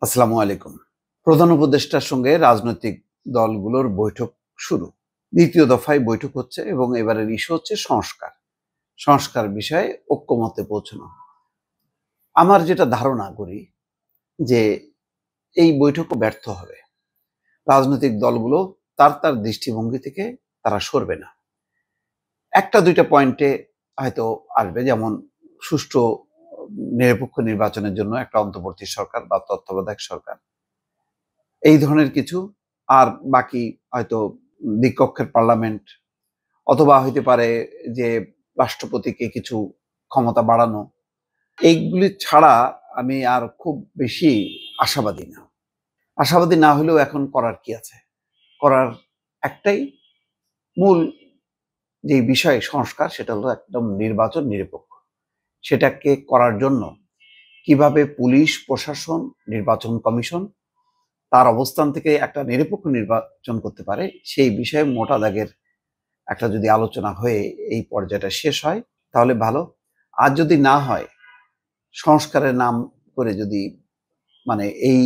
আসসালামু আলাইকুম। প্রধান উপদেষ্টার সঙ্গে রাজনৈতিক দলগুলোর বৈঠক শুরু। দ্বিতীয় দফায় বৈঠক হচ্ছে এবং এবারের ইস্যু হচ্ছে সংস্কার। সংস্কার বিষয়ে ঐক্যমত্যে পৌঁছানো। আমার যেটা ধারণা করি যে এই বৈঠকও ব্যর্থ হবে। রাজনৈতিক দলগুলো তার দৃষ্টিভঙ্গি থেকে তারা সরবে না। একটা দুইটা পয়েন্টে হয়তো আসবে, যেমন সুষ্ঠু নিরপেক্ষ নির্বাচনের জন্য একটা অন্তর্বর্তী সরকার বা তত্ত্বাবধায়ক সরকার, এই ধরনের কিছু। আর বাকি হয়তো দ্বিকক্ষের পার্লামেন্ট, অথবা হইতে পারে যে রাষ্ট্রপতিকে কিছু ক্ষমতা বাড়ানো। এইগুলি ছাড়া আমি আর খুব বেশি আশাবাদী না। আশাবাদী না হলেও এখন করার কি আছে? করার একটাই মূল যে বিষয় সংস্কার, সেটা হলো একদম নির্বাচন নিরপেক্ষ। সেটাকে করার জন্য কিভাবে পুলিশ প্রশাসন, নির্বাচন কমিশন তার অবস্থান থেকে একটা নিরপেক্ষ নির্বাচন করতে পারে, সেই বিষয়ে মোটা দাগের একটা যদি আলোচনা হয়ে এই পর্যায়টা শেষ হয় তাহলে ভালো। আর যদি না হয়, সংস্কারের নাম করে যদি এই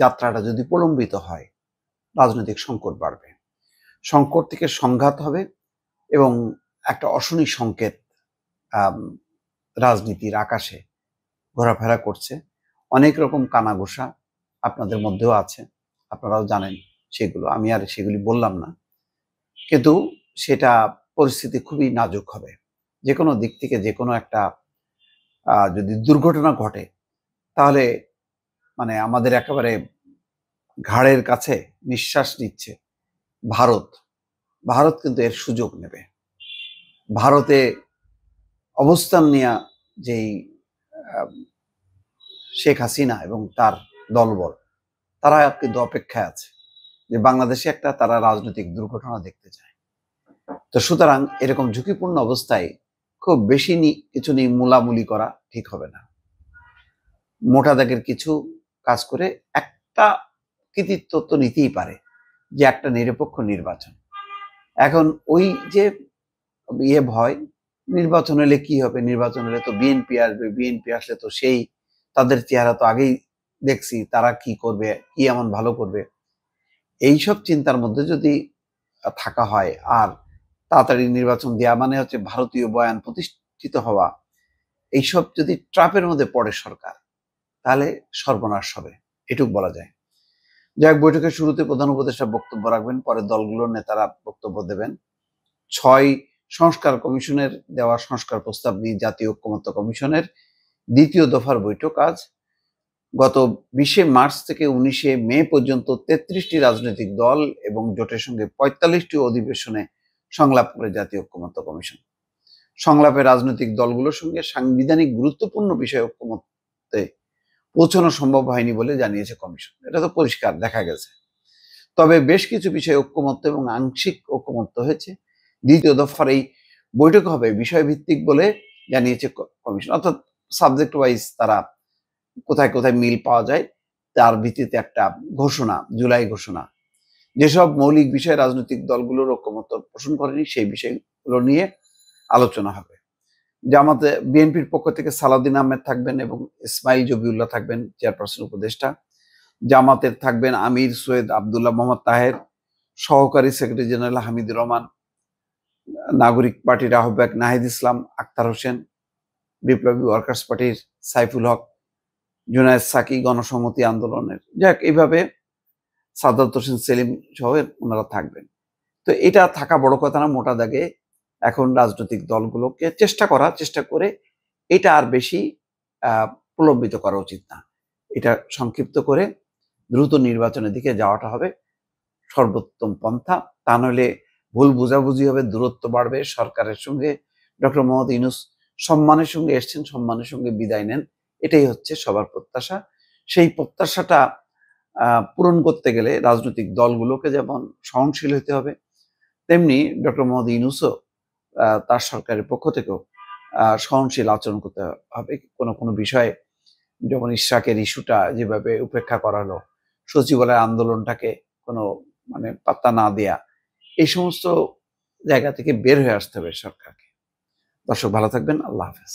যাত্রাটা যদি প্রলম্বিত হয়, রাজনৈতিক সংকট বাড়বে, সংকট থেকে সংঘাত হবে এবং একটা অশনি সংকেত রাজনীতির আকাশে ঘোরাফেরা করছে। অনেক রকম কানাঘুষা আপনাদের মধ্যেও আছে, আপনারাও জানেন সেগুলো, আমি আর সেগুলি বললাম না। কিন্তু সেটা পরিস্থিতি খুবই নাজুক হবে। যে কোনো দিক থেকে যে কোনো একটা যদি দুর্ঘটনা ঘটে, তাহলে আমাদের একেবারে ঘাড়ের কাছে নিঃশ্বাস নিচ্ছে ভারত। ভারত কিন্তু এর সুযোগ নেবে। ভারতে অবস্থান নেওয়া যেই শেখ হাসিনা এবং তার দলবল, তারা কিন্তু অপেক্ষায় আছে যে বাংলাদেশে একটা তারা রাজনৈতিক দুর্ঘটনা দেখতে চায়। তো সুতরাং এরকম ঝুঁকিপূর্ণ অবস্থায় খুব বেশি কিছু নিয়ে মূলামূলি করা ঠিক হবে না। মোটা দাগের কিছু কাজ করে একটা কৃতিত্ব তো নিতেই পারে, যে একটা নিরপেক্ষ নির্বাচন। এখন ওই যে ভয়, নির্বাচন হলে কি হবে, নির্বাচন হলে তো বিএনপি আসবে, বিএনপি আসলে তো সেই তাদের চেহারা তো আগেই দেখছি, তারা কি করবে, কি এমন ভালো করবে, এইসব চিন্তার মধ্যে যদি থাকা হয়, আর তাড়াতাড়ি নির্বাচন দেওয়া মানে হচ্ছে ভারতীয় বয়ান প্রতিষ্ঠিত হওয়া, এইসব যদি ট্রাপের মধ্যে পড়ে সরকার, তাহলে সর্বনাশ হবে, এটুকু বলা যায়। যাই হোক, বৈঠকের শুরুতে প্রধান উপদেষ্টা বক্তব্য রাখবেন, পরে দলগুলোর নেতারা বক্তব্য দেবেন। ৬ সংস্কার কমিশনের দেওয়া সংস্কার প্রস্তাব নিয়ে জাতীয় ঐকমত্য কমিশনের দ্বিতীয় দফার বৈঠক আজ। গত ২০শে মার্চ থেকে ১৯শে মে পর্যন্ত ৩৩টি রাজনৈতিক দল এবং জোটের সঙ্গে ৪৫টি অধিবেশনে সংলাপ করে জাতীয় ঐকমত্য কমিশন। সংলাপে রাজনৈতিক দলগুলোর সঙ্গে সাংবিধানিক গুরুত্বপূর্ণ বিষয়ে ঐকমত্যে পৌঁছানো সম্ভব হয়নি বলে জানিয়েছে কমিশন। এটা তো পরিষ্কার দেখা গেছে। তবে বেশ কিছু বিষয়ে ঐকমত্য এবং আংশিক ঐকমত্য হয়েছে। দ্বিতীয় দফার এই বৈঠক হবে বিষয়ভিত্তিক বলে জানিয়েছে কমিশন, অর্থাৎ সাবজেক্ট ওয়াইজ তারা কোথায় কোথায় মিল পাওয়া যায় তার ভিত্তিতে একটা ঘোষণা, জুলাই ঘোষণা। যেসব মৌলিক বিষয়ে রাজনৈতিক দলগুলোর ঐকমত্য পোষণ করেনি, সেই বিষয়গুলো নিয়ে আলোচনা হবে। জামাতে বিএনপির পক্ষ থেকে সালাউদ্দিন আহমেদ থাকবেন এবং ইসমাইল জবিউল্লাহ থাকবেন চেয়ারপারসন উপদেষ্টা। জামাতের থাকবেন আমির সৈয়দ আবদুল্লাহ মোহাম্মদ তাহের, সহকারী সেক্রেটারি জেনারেল হামিদুর রহমান, নাগরিক পার্টির আহ্বায়ক নাহিদ ইসলাম, আক্তার হোসেন, বিপ্লবী ওয়ার্কার্স পার্টির সাইফুল হক, জুনায়েদ সাকি, গণসংহতি আন্দোলনের, যাক এইভাবে সাদাত হোসেন সেলিম সহ ওনারা থাকবেন। তো এটা থাকা বড় কথা না, মোটা দাগে এখন রাজনৈতিক দলগুলোকে চেষ্টা করে এটা আর বেশি প্রলম্বিত করা উচিত না। এটা সংক্ষিপ্ত করে দ্রুত নির্বাচনের দিকে যাওয়াটা হবে সর্বোত্তম পন্থা। তা নইলে ভুল বোঝাবুঝি হবে, দূরত্ব বাড়বে সরকারের সঙ্গে। ডক্টর মোহাম্মদ ইউনূস সম্মানের সঙ্গে এসছেন, সম্মানের সঙ্গে বিদায় নেন, এটাই হচ্ছে সবার প্রত্যাশা। সেই প্রত্যাশাটা পূরণ করতে গেলে রাজনৈতিক দলগুলোকে যেমন সহনশীল হতে হবে, তেমনি ডক্টর মোহাম্মদ ইউনূসও তার সরকারের পক্ষ থেকেও সহনশীল আচরণ করতে হবে। কোনো বিষয়ে যেমন ইশরাকের ইস্যুটা যেভাবে উপেক্ষা করা হলো, সচিবালয় আন্দোলনটাকে কোনো পাত্তা না দেয়া, এই সমস্ত জায়গা থেকে বের হয়ে আসতে হবে সরকারকে। দর্শক ভালো থাকবেন, আল্লাহ হাফেজ।